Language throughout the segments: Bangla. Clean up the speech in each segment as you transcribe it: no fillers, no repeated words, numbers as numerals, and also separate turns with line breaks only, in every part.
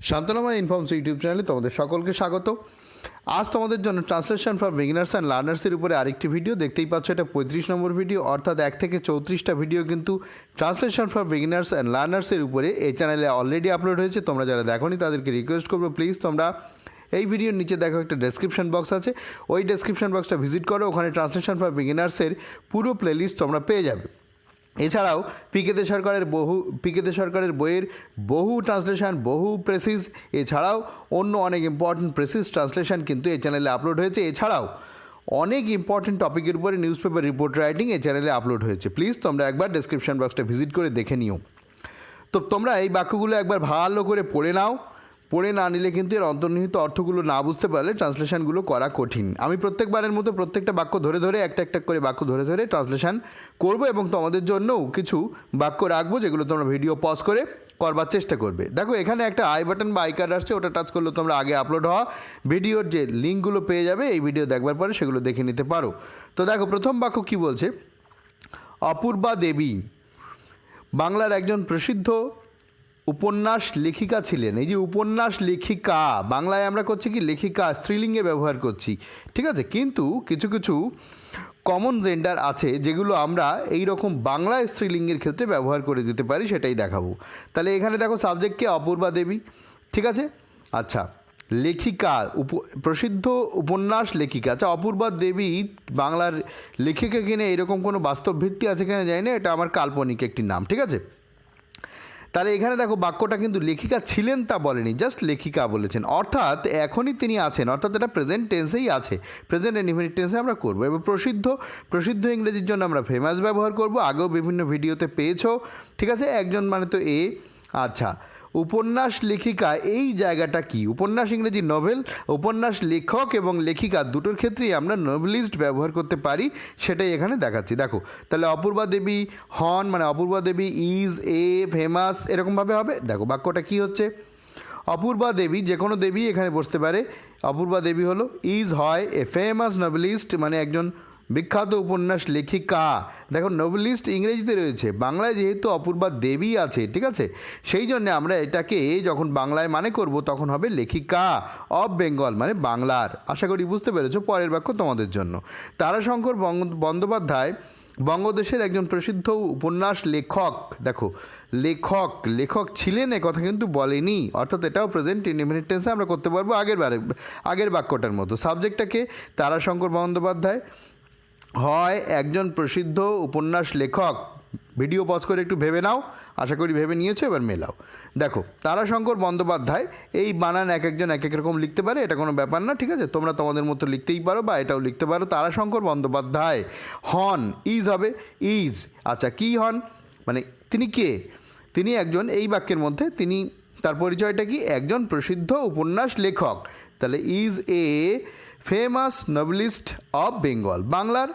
শান্তনাময় ইনফর্মস ইউটিউব চ্যানেলে তোমাদের সকলকে স্বাগত। আজ তোমাদের জন্য ট্রান্সলেশন ফর বিগিনার্স অ্যান্ড লার্নার্সের উপরে আরেকটি ভিডিও দেখতেই পাচ্ছ। এটা 35 নম্বর ভিডিও, অর্থাৎ 1 থেকে 34টা ভিডিও কিন্তু ট্রান্সলেশন ফর বিগিনার্স অ্যান্ড লার্নার্সের উপরে এই চ্যানেলে অলরেডি আপলোড হয়েছে। তোমরা যারা দেখোনি তাদেরকে রিকোয়েস্ট করবো, প্লিজ তোমরা এই ভিডিওর নিচে দেখো একটা ডেসক্রিপশন বক্স আছে, ওই ডেসক্রিপশন বক্সটা ভিজিট করো। ওখানে ট্রান্সলেশন ফর বিগিনার্সের পুরো প্লেলিস্ট তোমরা পেয়ে যাবে। এছাড়াও পিকেতে সরকারের বইয়ের বহু ট্রান্সলেশন, বহু প্রেসিস, এছাড়াও অন্য অনেক ইম্পর্টেন্ট প্রেসিস ট্রান্সলেশন কিন্তু এই চ্যানেলে আপলোড হয়েছে। এছাড়াও অনেক ইম্পর্টেন্ট টপিকের উপরে নিউজ পেপার রিপোর্ট রাইটিং এই চ্যানেলে আপলোড হয়েছে। প্লিজ তোমরা একবার ডেসক্রিপশন বক্সটা ভিজিট করে দেখে নিও। তো তোমরা এই বাক্যগুলো একবার ভালো করে পড়ে নাও। পড়ে না নিলে কিন্তু এর অন্তর্নিহিত অর্থগুলো না বুঝতে পারলে ট্রান্সলেশনগুলো করা কঠিন। আমি প্রত্যেকবারের মতো প্রত্যেকটা বাক্য ধরে ধরে একটা করে বাক্য ধরে ধরে ট্রান্সলেশন করব এবং তোমাদের জন্যও কিছু বাক্য রাখবো যেগুলো তোমরা ভিডিও পজ করে করবার চেষ্টা করবে। দেখো এখানে একটা আই বাটন বা আই কার্ড আসছে, ওটা টাচ করলে তোমরা আগে আপলোড হওয়া ভিডিওর যে লিঙ্কগুলো পেয়ে যাবে, এই ভিডিও দেখবার পরে সেগুলো দেখে নিতে পারো। তো দেখো প্রথম বাক্য কী বলছে। অপূর্বা দেবী বাংলার একজন প্রসিদ্ধ উপন্যাস লেখিকা ছিলেন। এই যে উপন্যাস লেখিকা, বাংলায় আমরা করছি কি লেখিকা, স্ত্রীলিঙ্গে ব্যবহার করছি, ঠিক আছে। কিন্তু কিছু কিছু কমন জেন্ডার আছে যেগুলো আমরা এই রকম বাংলায় স্ত্রীলিঙ্গের ক্ষেত্রে ব্যবহার করে দিতে পারি, সেটাই দেখাবো। তাহলে এখানে দেখো সাবজেক্টকে অপূর্বা দেবী, ঠিক আছে। আচ্ছা, লেখিকা প্রসিদ্ধ উপন্যাস লেখিকা। আচ্ছা, অপূর্বা দেবী বাংলার লেখিকা কিনে এরকম কোনো বাস্তব ভিত্তি আছে কিনা জানি না, এটা আমার কাল্পনিক একটি নাম, ঠিক আছে। তাহলে এখানে দেখো বাক্যটা কিন্তু লেখিকা ছিলেন তা বলেনি, জাস্ট লেখিকা বলেছেন, অর্থাৎ এখনই তিনি আছেন, অর্থাৎ এটা প্রেজেন্ট টেন্সেই আছে, প্রেজেন্ট ইনডিফিনিট টেন্সে আমরা করবো। এবার প্রসিদ্ধ ইংরেজির জন্য আমরা ফেমাস ব্যবহার করব, আগেও বিভিন্ন ভিডিওতে পেয়েছো, ঠিক আছে। একজন মানে তো এ। আচ্ছা, উপন্যাস লেখিকা এই জায়গাটা কি? উপন্যাস ইংরেজি নভেল, উপন্যাস লেখক এবং লেখিকা দুটোর ক্ষেত্রেই আমরা নভেলিস্ট ব্যবহার করতে পারি, সেটাই এখানে দেখাচ্ছি। দেখো তাহলে অপূর্বা দেবী হন মানে অপূর্বা দেবী ইজ এ ফেমাস, এরকমভাবে হবে। দেখো বাক্যটা কি হচ্ছে, অপূর্বা দেবী যে কোনো দেবী এখানে বসতে পারে। অপূর্বা দেবী হলো ইজ হয় এ ফেমাস নভেলিস্ট মানে একজন বিখ্যাত উপন্যাস লেখিকা। দেখো নভেলিস্ট ইংরেজিতে রয়েছে, বাংলায় যেহেতু অপূর্বা দেবী আছে, ঠিক আছে, সেই জন্য আমরা এটাকে যখন বাংলায় মানে করব তখন হবে লেখিকা অফ বেঙ্গল মানে বাংলার। আশা করি বুঝতে পেরেছো। পরের বাক্য তোমাদের জন্য। তারাশঙ্কর বন্দ্যোপাধ্যায় বঙ্গদেশের একজন প্রসিদ্ধ উপন্যাস লেখক। দেখো লেখক ছিলেন এ কথা কিন্তু বলেনি, অর্থাৎ এটাও প্রেজেন্ট ইনডিফিনিট টেন্সে আমরা করতে পারবো আগের বাক্যটার মতো। সাবজেক্টটাকে তারাশঙ্কর বন্দ্যোপাধ্যায় হয় একজন প্রসিদ্ধ উপন্যাস লেখক। ভিডিও পজ করে একটু ভেবে নাও, আশা করি ভেবে নিয়েছো, এবার মেলাও। দেখো তারাশঙ্কর বন্দ্যোপাধ্যায়, এই বানান এক একজন এক এক রকম লিখতে পারে, এটা কোনো ব্যাপার না, ঠিক আছে। তোমরা তোমাদের মতো লিখতেই পারো বা এটাও লিখতে পারো। তারাশঙ্কর বন্দ্যোপাধ্যায় হন, ইজ হবে ইজ। আচ্ছা, কি হন মানে তিনি কে? তিনি একজন, এই বাক্যের মধ্যে তিনি, তার পরিচয়টা কি? একজন প্রসিদ্ধ উপন্যাস লেখক। তাহলে is a famous novelist of Bengal, বাংলার,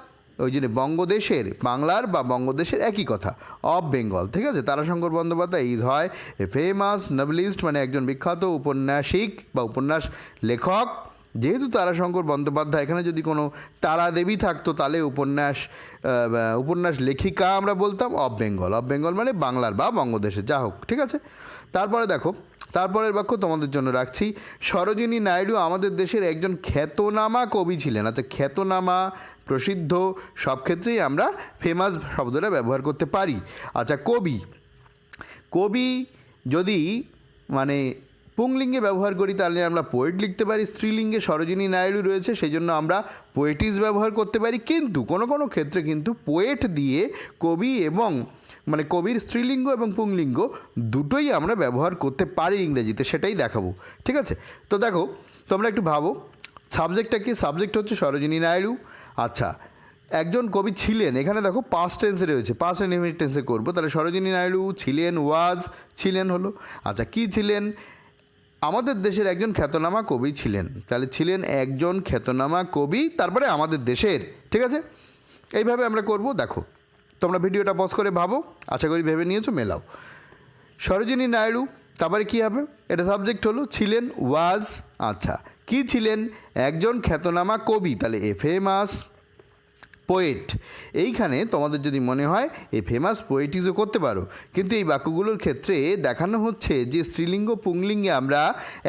ওই জন্য বঙ্গদেশের, বাংলার বা বঙ্গদেশের একই কথা, অফ বেঙ্গল, ঠিক আছে। তারাশঙ্কর বন্দ্যোপাধ্যায় ইজ হয় এ ফেমাস নভেলিস্ট মানে একজন বিখ্যাত উপন্যাসিক বা উপন্যাস লেখক। যেহেতু তারাশঙ্কর বন্দ্যোপাধ্যায়, এখানে যদি কোনো তারা দেবী থাকতো তাহলে উপন্যাস লেখিকা আমরা বলতাম অফ বেঙ্গল মানে বাংলার বা বঙ্গদেশের, যা হোক, ঠিক আছে। তারপরে দেখো তারপরের বাক্য তোমাদের জন্য রাখছি। সরোজিনী নাইডু আমাদের দেশের একজন খ্যাতনামা কবি ছিলেন। আচ্ছা, খ্যাতনামা, প্রসিদ্ধ, সব ক্ষেত্রেই আমরা ফেমাস শব্দটা ব্যবহার করতে পারি। আচ্ছা, কবি যদি মানে পুংলিঙ্গে ব্যবহার করি তাহলে আমরা পোয়েট লিখতে পারি। স্ত্রীলিঙ্গে সরোজিনী নাইডু রয়েছে, সেই জন্য আমরা পোয়েটিস ব্যবহার করতে পারি। কিন্তু কোনো কোনো ক্ষেত্রে কিন্তু পোয়েট দিয়ে কবি এবং মানে কবির স্ত্রীলিঙ্গ এবং পুংলিঙ্গ দুটোই আমরা ব্যবহার করতে পারি ইংরেজিতে, সেটাই দেখাবো, ঠিক আছে। তো দেখো তোমরা একটু ভাবো সাবজেক্টটা কি? সাবজেক্ট হচ্ছে সরোজিনী নাইডু। আচ্ছা, একজন কবি ছিলেন, এখানে দেখো পাস্ট টেন্সে রয়েছে, পাস্ট ইনডিফিনিট টেন্সে করবো। তাহলে সরোজিনী নাইডু ছিলেন, ওয়াজ, ছিলেন হলো। আচ্ছা, কি ছিলেন? আমাদের দেশের একজন খ্যাতনামা কবি ছিলেন। তাহলে ছিলেন একজন খ্যাতনামা কবি, তারপরে আমাদের দেশের, ঠিক আছে। এইভাবে আমরা করব। দেখো তোমরা ভিডিওটা পজ করে ভাবো, আশা করি ভেবে নিয়েছো, মেলাও। সরোজিনী নাইডু, তারপরে কী হবে? এটা সাবজেক্ট হলো ছিলেন, ওয়াজ। আচ্ছা, কি ছিলেন? একজন খ্যাতনামা কবি, তাহলে এ ফেমাস পোয়েট। এইখানে তোমাদের যদি মনে হয় এই ফেমাস পোয়েটিসও করতে পারো, কিন্তু এই বাক্যগুলোর ক্ষেত্রে দেখানো হচ্ছে যে স্ত্রীলিঙ্গ পুংলিঙ্গে আমরা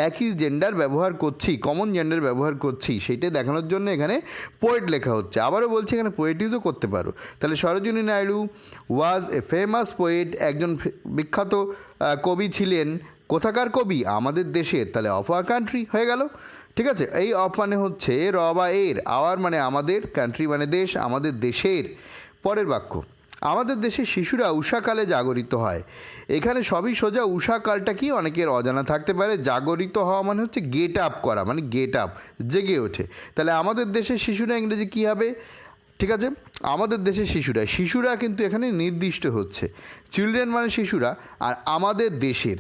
একই জেন্ডার ব্যবহার করছি, কমন জেন্ডার ব্যবহার করছি, সেইটা দেখানোর জন্য এখানে পোয়েট লেখা হচ্ছে। আবারও বলছি এখানে পোয়েটিসও করতে পারো। তাহলে সরোজিনী নাইডু ওয়াজ এ ফেমাস পোয়েট, একজন বিখ্যাত কবি ছিলেন। কোথাকার কবি? আমাদের দেশের। তাহলে অফ আওয়ার কান্ট্রি হয়ে গেল। ঠিক আছে, এই অফ মানে হচ্ছে র বা এর, আওয়ার মানে আমাদের, কান্ট্রি মানে দেশ, আমাদের দেশের। পরের বাক্য, আমাদের দেশে শিশুরা উষাকালে জাগরিত হয়। এখানে সবই সোজা। উষাকালটা কি অনেকের অজানা থাকতে পারে। জাগরিত হওয়া মানে হচ্ছে গেট আপ করা, মানে গেট আপ, জেগে ওঠে। তাহলে আমাদের দেশের শিশুরা ইংরেজি কী হবে? ঠিক আছে, আমাদের দেশের শিশুরা কিন্তু এখানে নির্দিষ্ট হচ্ছে। চিলড্রেন মানে শিশুরা, আর আমাদের দেশের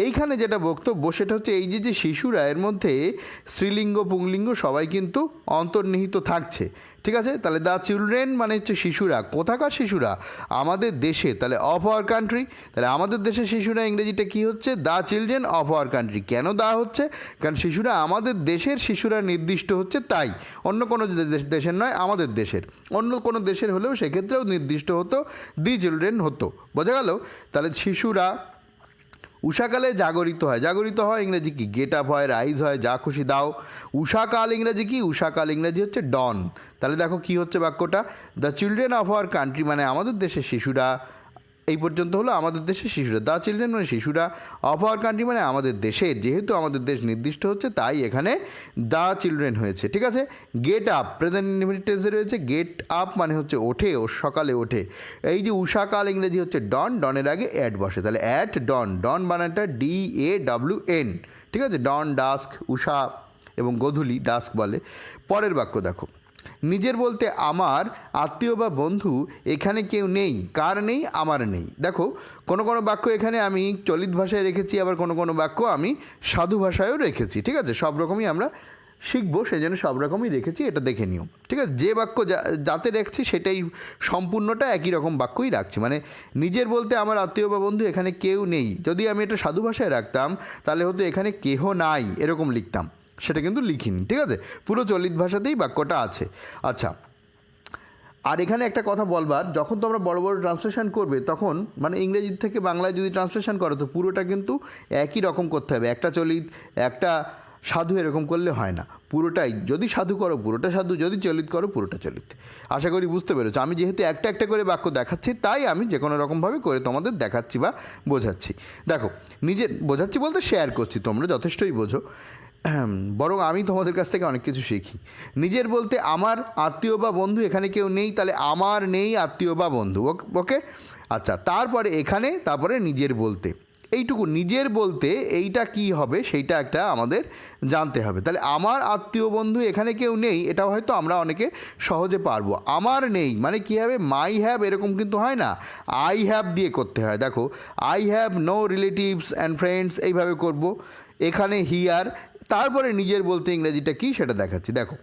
এইখানে যেটা বক্তব্য সেটা হচ্ছে এই যে শিশুরা, এর মধ্যে স্ত্রীলিঙ্গ পুংলিঙ্গ সবাই কিন্তু অন্তর্নিহিত থাকছে। ঠিক আছে, তাহলে দ্য চিলড্রেন মানে হচ্ছে শিশুরা। কোথাকার শিশুরা? আমাদের দেশে। তাহলে অফ আওয়ার কান্ট্রি। তাহলে আমাদের দেশের শিশুরা ইংরেজিটা কী হচ্ছে? The children of our country. কেন দা হচ্ছে? কারণ শিশুরা আমাদের দেশের শিশুরা নির্দিষ্ট হচ্ছে, তাই। অন্য কোনো দেশের নয়, আমাদের দেশের। অন্য কোনো দেশের হলেও সেক্ষেত্রেও নির্দিষ্ট হতো, দি চিলড্রেন হতো। বোঝা গেল? তাহলে শিশুরা উষাকালে জাগরিত হয়। জাগরিত হয় ইংরেজি কি? গেট আপ হয়, রাইজ হয়, যা খুশি দাও। উষাকাল ইংরেজি কি? উষাকাল ইংরেজি হচ্ছে ডন। তাহলে দেখো কি হচ্ছে বাক্যটা, the children of our country মানে আমাদের দেশের শিশুরা। এই পর্যন্ত হলো আমাদের দেশের শিশুরা। দ্য চিলড্রেন মানে শিশুরা, অফ আওয়ার কান্ট্রি মানে আমাদের দেশের। যেহেতু আমাদের দেশ নির্দিষ্ট হচ্ছে তাই এখানে দ্য চিলড্রেন হয়েছে। ঠিক আছে, গেট আপ প্রেজেন্ট ইনডিফিনিট টেন্সে রয়েছে। গেট আপ মানে হচ্ছে ওঠে, ও সকালে ওঠে। এই যে উষাকাল ইংরেজি হচ্ছে ডন, ডনের আগে অ্যাট বসে। তাহলে অ্যাট ডন, ডন বানানটা DAWN। ঠিক আছে, ডন ডাস্ক, উষা এবং গোধূলি ডাস্ক বলে। পরের বাক্য দেখো, নিজের বলতে আমার আত্মীয় বা বন্ধু এখানে কেউ নেই। কার নেই? আমার নেই। দেখো কোনো কোনো বাক্য এখানে আমি চলিত ভাষায় রেখেছি, আবার কোনো কোনো বাক্য আমি সাধু ভাষায়ও রেখেছি। ঠিক আছে, সব রকমই আমরা শিখবো, সেই জন্য সব রকমই রেখেছি, এটা দেখে নিও। ঠিক আছে, যে বাক্য যাতে রাখছি সেটাই সম্পূর্ণটা একই রকম বাক্যই রাখছি। মানে নিজের বলতে আমার আত্মীয় বা বন্ধু এখানে কেউ নেই, যদি আমি এটা সাধু ভাষায় রাখতাম তাহলে হয়তো এখানে কেহ নাই এরকম লিখতাম, সেটা কিন্তু লিখিনি। ঠিক আছে, পুরো চলিত ভাষাতেই বাক্যটা আছে। আচ্ছা, আর এখানে একটা কথা বলবার, যখন তোমরা বড় বড় ট্রান্সলেশন করবে তখন মানে ইংরেজি থেকে বাংলায় যদি ট্রান্সলেশন করো তো পুরোটা কিন্তু একই রকম করতে হবে। একটা চলিত, একটা সাধু এরকম করলে হয় না। পুরোটাই যদি সাধু করো পুরোটা সাধু, যদি চলিত করো পুরোটা চলিত। আশা করি বুঝতে পেরেছো। আমি যেহেতু একটা একটা করে বাক্য দেখাচ্ছি তাই আমি যে কোনো রকমভাবে করে তোমাদের দেখাচ্ছি বা বোঝাচ্ছি। দেখো, নিজের বোঝাচ্ছি বলতে শেয়ার করছি, তোমরা যথেষ্টই বোঝো, বরং আমি তোমাদের কাছ থেকে অনেক কিছু শিখি। নিজের বলতে আমার আত্মীয় বা বন্ধু এখানে কেউ নেই, তাহলে আমার নেই আত্মীয় বা বন্ধু। ওকে, আচ্ছা, তারপরে এখানে তারপরে নিজের বলতে, এইটুকু নিজের বলতে এইটা কি হবে সেইটা একটা আমাদের জানতে হবে। তাহলে আমার আত্মীয় বন্ধু এখানে কেউ নেই, এটা হয়তো আমরা অনেকে সহজে পারবো। আমার নেই মানে কী হবে? মাই হ্যাভ এরকম কিন্তু হয় না, আই হ্যাভ দিয়ে করতে হয়। দেখো, I have no relatives and friends, এইভাবে করব। এখানে হিয়ার, তারপরে নিজের বলতে ইংরেজিটা কী সেটা দেখাচ্ছি। দেখো,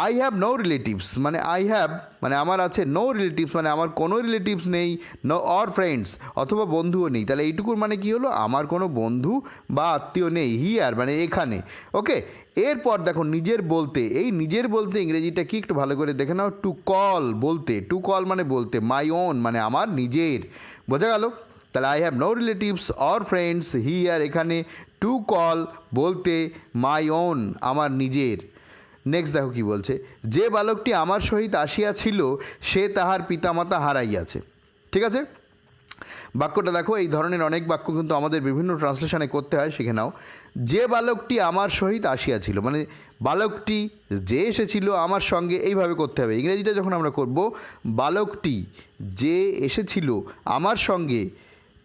আই হ্যাভ নো রিলেটিভস মানে আই হ্যাভ মানে আমার আছে, নো রিলেটিভস মানে আমার কোনো রিলেটিভস নেই, নো অর ফ্রেন্ডস অথবা বন্ধুও নেই। তাহলে এইটুকুর মানে কী হলো? আমার কোনো বন্ধু বা আত্মীয় নেই। হিয়ার মানে এখানে। ওকে, এরপর দেখো নিজের বলতে, এই নিজের বলতে ইংরেজিটা কি একটু ভালো করে দেখে নাও। টু কল বলতে, টু কল মানে বলতে, মাই ওন মানে আমার নিজের। বোঝা গেল? তাহলে I have no relatives or friends here, এখানে টু কল বলতে, মাই ওন আমার নিজের। নেক্সট দেখো কি বলছে, যে বালকটি আমার সহিত আসিয়াছিল সে তাহার পিতামাতা হারাইয়াছে। ঠিক আছে, বাক্যটা দেখো, এই ধরনের অনেক বাক্য কিন্তু আমাদের বিভিন্ন ট্রান্সলেশনে করতে হয়, শিখে নাও। যে বালকটি আমার সহিত আসিয়াছিল মানে বালকটি যে এসেছিল আমার সঙ্গে, এইভাবে করতে হবে। ইংরেজিটা যখন আমরা করব, বালকটি যে এসেছিল আমার সঙ্গে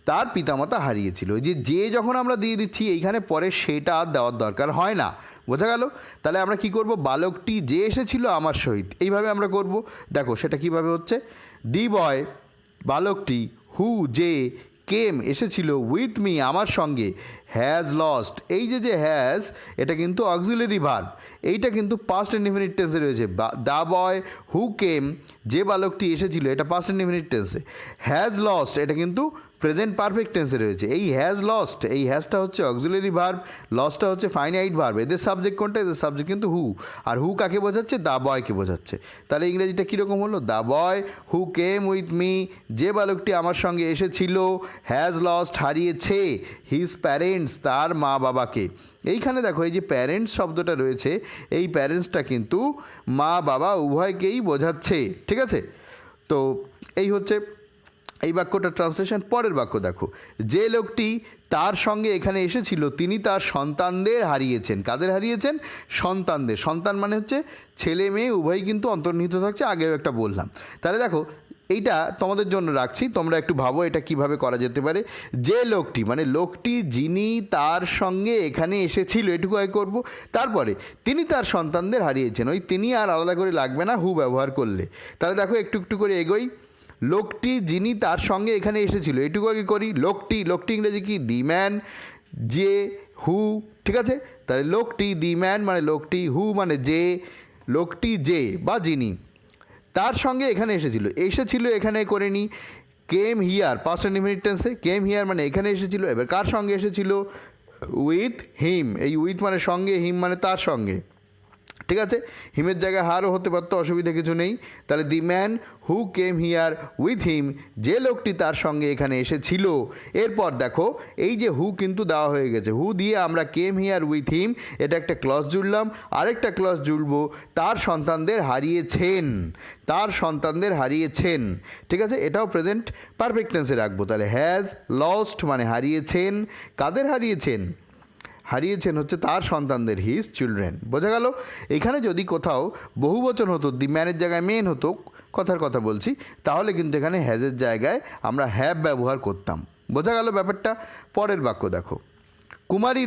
তার পিতামাতা হারিয়েছিল। যে যখন আমরা দিয়ে দিচ্ছি এইখানে পরে সেটা আর দেওয়ার দরকার হয় না। বোঝা গেল? তাহলে আমরা কি করব? বালকটি যে এসেছিল আমার সহিত, এইভাবে আমরা করব। দেখো সেটা কিভাবে হচ্ছে, দি বয় বালকটি, হু যে, কেম এসেছিল, উইথ মি আমার সঙ্গে, হ্যাজ লস্ট, এই যে হ্যাজ এটা কিন্তু অক্সিলারি ভার্ব, এইটা কিন্তু পাস্ট ইনডিফিনিট টেন্সে রয়েছে। দ্য বয় হু কেম, যে বালকটি এসেছিল, এটা পাস্ট ইনডিফিনিট টেন্সে। হ্যাজ লস্ট এটা কিন্তু প্রেজেন্ট পারফেক্ট টেন্সে রয়েছে। এই হ্যাজ লস্ট, এই হ্যাজটা হচ্ছে অক্সিলারি ভার্ব, লস্টটা হচ্ছে ফাইনাইট ভার্ব। এদের সাবজেক্ট কোনটা? এদের সাবজেক্ট কিন্তু হু। আর হু কাকে বোঝাচ্ছে? দ্য বয়কে বোঝাচ্ছে। তাহলে ইংরেজিটা কীরকম হলো? The boy who came with me, যে বালকটি আমার সঙ্গে এসেছিল, হ্যাজ লস্ট হারিয়েছে, হিজ প্যারেন্টস তার মা বাবাকে। এইখানে দেখো এই যে প্যারেন্টস শব্দটা রয়েছে, এই প্যারেন্টসটা কিন্তু মা বাবা উভয়কেই বোঝাচ্ছে। ঠিক আছে, তো এই হচ্ছে এই বাক্যটার ট্রান্সলেশন। পরের বাক্য দেখো, যে লোকটি তার সঙ্গে এখানে এসেছিল তিনি তার সন্তানদের হারিয়েছেন। কাদের হারিয়েছেন? সন্তানদের। সন্তান মানে হচ্ছে ছেলে মেয়ে উভয়ই কিন্তু অন্তর্নিহিত থাকছে, আগেও একটা বললাম। তাহলে দেখো এইটা তোমাদের জন্য রাখছি, তোমরা একটু ভাবো এটা কিভাবে করা যেতে পারে। যে লোকটি মানে লোকটি যিনি তার সঙ্গে এখানে এসেছিল, এটুকু আগে করবো। তারপরে তিনি তার সন্তানদের হারিয়েছেন, ওই তিনি আর আলাদা করে লাগবে না হু ব্যবহার করলে। তাহলে দেখো একটু একটু করে এগোই। লোকটি যিনি তার সঙ্গে এখানে এসেছিল, এটুকু আগে করি। লোকটি, লোকটি ইংরেজি কি? দি ম্যান, যে হু। ঠিক আছে, তাহলে লোকটি, দি ম্যান মানে লোকটি, হু মানে যে, লোকটি যে বা যিনি তার সঙ্গে এখানে এসেছিল। এসেছিল এখানে করে নি কেম হিয়ার, পাস্ট ইনডিফিনিট টেন্সে। কেম হিয়ার মানে এখানে এসেছিল। এবার কার সঙ্গে এসেছিল? With him. এই উইথ মানে সঙ্গে, হিম মানে তার সঙ্গে। ঠিক আছে, হিমের জায়গায় হারও হতে পারতো, অসুবিধা কিছু নেই। তাহলে the man who came here with him, যে লোকটি তার সঙ্গে এখানে এসেছিল। এরপর দেখো এই যে হু কিন্তু দেওয়া হয়ে গেছে, হু দিয়ে আমরা কেম হিয়ার উইথ হিম এটা একটা ক্লজ জুড়লাম, আরেকটা ক্লজ জুড়বো তার সন্তানদের হারিয়েছেন, তার সন্তানদের হারিয়েছেন। ঠিক আছে, এটাও প্রেজেন্ট পারফেক্ট টেন্সে রাখবো। তাহলে হ্যাজ লস্ট মানে হারিয়েছেন। কাদের হারিয়েছেন? হারিয়েছেন হচ্ছে তার সন্তানদের, হিজ চিলড্রেন। বোঝা গেল? এখানে যদি কোথাও বহুবচন হতো, দি ম্যানের জায়গায় মেন হতো, কথার কথা বলছি, তাহলে কিন্তু এখানে হ্যাজের জায়গায় আমরা হ্যাভ ব্যবহার করতাম। বোঝা গেল ব্যাপারটা? পরের বাক্য দেখো, কুমারী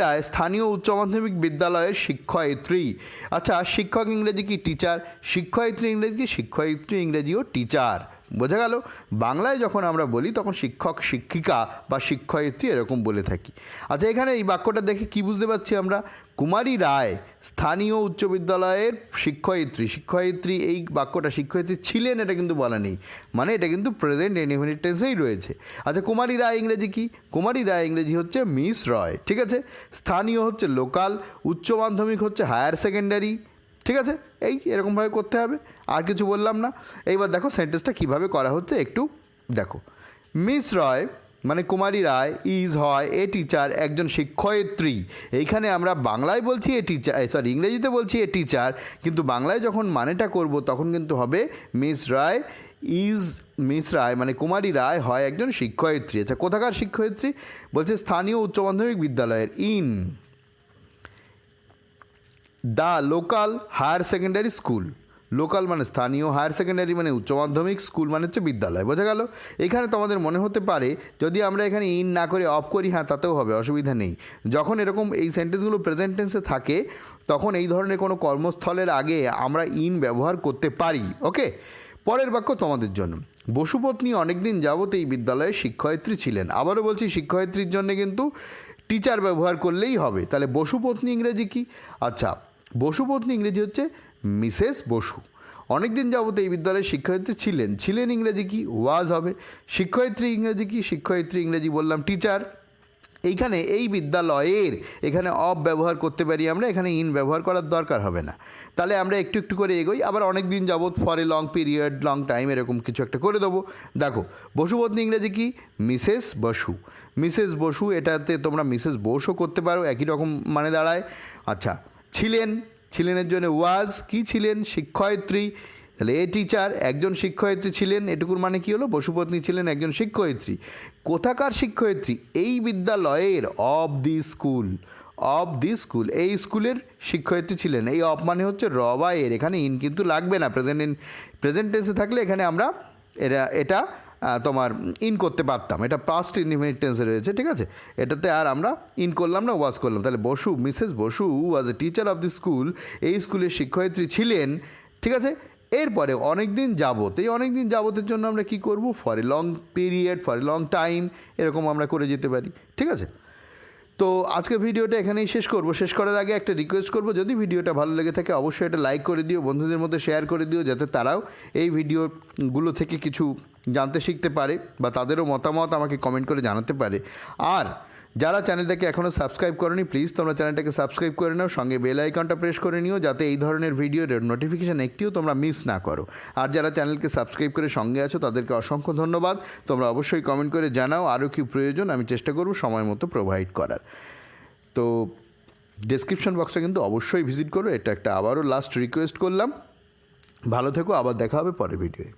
রায় স্থানীয় উচ্চ মাধ্যমিক বিদ্যালয়ের শিক্ষয়িত্রী। আচ্ছা, শিক্ষক ইংরেজি কি? টিচার। শিক্ষয়িত্রী ইংরেজি কি? শিক্ষয়িত্রী ইংরেজিও টিচার। বোঝা গেল? বাংলায় যখন আমরা বলি তখন শিক্ষক, শিক্ষিকা বা শিক্ষয়িত্রী এরকম বলে থাকি। আচ্ছা, এখানে এই বাক্যটা দেখে কি বুঝতে পারছি আমরা? কুমারী রায় স্থানীয় উচ্চ বিদ্যালয়ের শিক্ষয়িত্রী। শিক্ষয়িত্রী, এই বাক্যটা শিক্ষয়িত্রী ছিলেন এটা কিন্তু বলা নেই, মানে এটা কিন্তু প্রেজেন্ট ইনডিফিনিট টেন্সেই রয়েছে। আচ্ছা, কুমারী রায় ইংরেজি কি? কুমারী রায় ইংরেজি হচ্ছে মিস রয়। ঠিক আছে, স্থানীয় হচ্ছে লোকাল, উচ্চ মাধ্যমিক হচ্ছে হায়ার সেকেন্ডারি। ঠিক আছে, এই এরকমভাবে করতে হবে, আর কিছু বললাম না। এইবার দেখো সেন্টেন্সটা কীভাবে করা হচ্ছে একটু দেখো। মিস রয় মানে কুমারী রায় ইজ হয় এ টিচার, একজন শিক্ষয়িত্রী। এইখানে আমরা বাংলায় বলছি এ টিচার, ইংরেজিতে বলছি এ টিচার, কিন্তু বাংলায় যখন মানেটা করব তখন কিন্তু হবে মিস রায় মানে কুমারী রায় হয় একজন শিক্ষয়িত্রী। আচ্ছা, কোথাকার শিক্ষয়িত্রী? বলছে স্থানীয় উচ্চ মাধ্যমিক বিদ্যালয়ের, in the local higher secondary school. Local মানে স্থানীয়, হায়ার সেকেন্ডারি মানে উচ্চ মাধ্যমিক, স্কুল মানে হচ্ছে বিদ্যালয়। বোঝা গেল? এখানে তোমাদের মনে হতে পারে যদি আমরা এখানে ইন না করে অফ করি, হ্যাঁ তাতেও হবে, অসুবিধা নেই। যখন এরকম এই সেন্টেন্সগুলো প্রেজেন্ট টেন্সে থাকে তখন এই ধরনের কোনো কর্মস্থলের আগে আমরা ইন ব্যবহার করতে পারি। ওকে, পরের বাক্য তোমাদের জন্য। বসুপত্নী অনেকদিন যাবত এই বিদ্যালয়ে শিক্ষয়িত্রী ছিলেন। আবারও বলছি, শিক্ষয়িত্রীর জন্য কিন্তু টিচার ব্যবহার করলেই হবে। তাহলে বসুপত্নী ইংরেজি কি? আচ্ছা, বসুপত্নী ইংরেজি হচ্ছে মিসেস বসু। অনেকদিন যাবত এই বিদ্যালয়ের শিক্ষয়িত্রী ছিলেন ইংরেজি কি? ওয়াজ হবে। শিক্ষয়িত্রী ইংরেজি কি? শিক্ষয়িত্রী ইংরেজি বললাম টিচার। এইখানে এই বিদ্যালয়ের এখানে অফ ব্যবহার করতে পারি আমরা, এখানে ইন ব্যবহার করার দরকার হবে না। তাহলে আমরা একটু একটু করে এগোই। আবার অনেক দিন যাবত, for a long period, long time, এরকম কিছু একটা করে দেবো। দেখো, বসুপত্নী ইংরেজি কি? মিসেস বসু। মিসেস বসু, এটাতে তোমরা মিসেস বোসও করতে পারো, একই রকম মানে দাঁড়ায়। আচ্ছা, ছিলেনের জন্য ওয়াজ, কি ছিলেন? শিক্ষয়িত্রী। তাহলে এ টিচার, একজন শিক্ষয়িত্রী ছিলেন, এটুকুর মানে কি হলো? বসুপত্নী ছিলেন একজন শিক্ষয়িত্রী। কোথাকার শিক্ষয়িত্রী? এই বিদ্যালয়ের, অফ দি স্কুল, এই স্কুলের শিক্ষয়িত্রী ছিলেন। এই অফ মানে হচ্ছে র বা এর, এখানে ইন কিন্তু লাগবে না। প্রেজেন্ট টেন্সে থাকলে এখানে আমরা এটা তোমার ইন করতে পারতাম, এটা পাস্ট ইনডিফিনিট টেন্সে রয়েছে। ঠিক আছে, এটাতে আর আমরা ইন করলাম না, ওয়াজ করলাম। তাহলে Mrs Basu was a teacher of the school, এই স্কুলের শিক্ষয়িত্রী ছিলেন। ঠিক আছে, এরপরে অনেক দিন যাবত, এই অনেক দিন যাবতের জন্য আমরা কি করব? For a long period, for a long time, এরকম আমরা করে যেতে পারি। ঠিক আছে, তো আজকে ভিডিওটা এখানেই শেষ করব। শেষ করার আগে একটা রিকোয়েস্ট করব, যদি ভিডিওটা ভালো লেগে থাকে অবশ্যই এটা লাইক করে দিও, বন্ধুদের মধ্যে শেয়ার করে দিও, যাতে তারাও এই ভিডিওগুলো থেকে কিছু জানতে শিখতে পারে বা তাদেরও মতামত আমাকে কমেন্ট করে জানাতে পারে। আর যারা চ্যানেলটাকে এখনও সাবস্ক্রাইব করোনি, প্লিজ তোমরা চ্যানেলটাকে সাবস্ক্রাইব করে নাও, সঙ্গে বেল আইকনটা প্রেস করে নিও, যাতে এই ধরনের ভিডিওর নোটিফিকেশান একটিও তোমরা মিস না করো। আর যারা চ্যানেলকে সাবস্ক্রাইব করে সঙ্গে আছো তাদেরকে অসংখ্য ধন্যবাদ। তোমরা অবশ্যই কমেন্ট করে জানাও আরও কি প্রয়োজন, আমি চেষ্টা করব সময় মতো প্রোভাইড করার। তো ডেসক্রিপশন বক্সটা কিন্তু অবশ্যই ভিজিট করো, এটা একটা আবারও লাস্ট রিকোয়েস্ট করলাম। ভালো থেকো, আবার দেখা হবে পরের ভিডিওয়ে।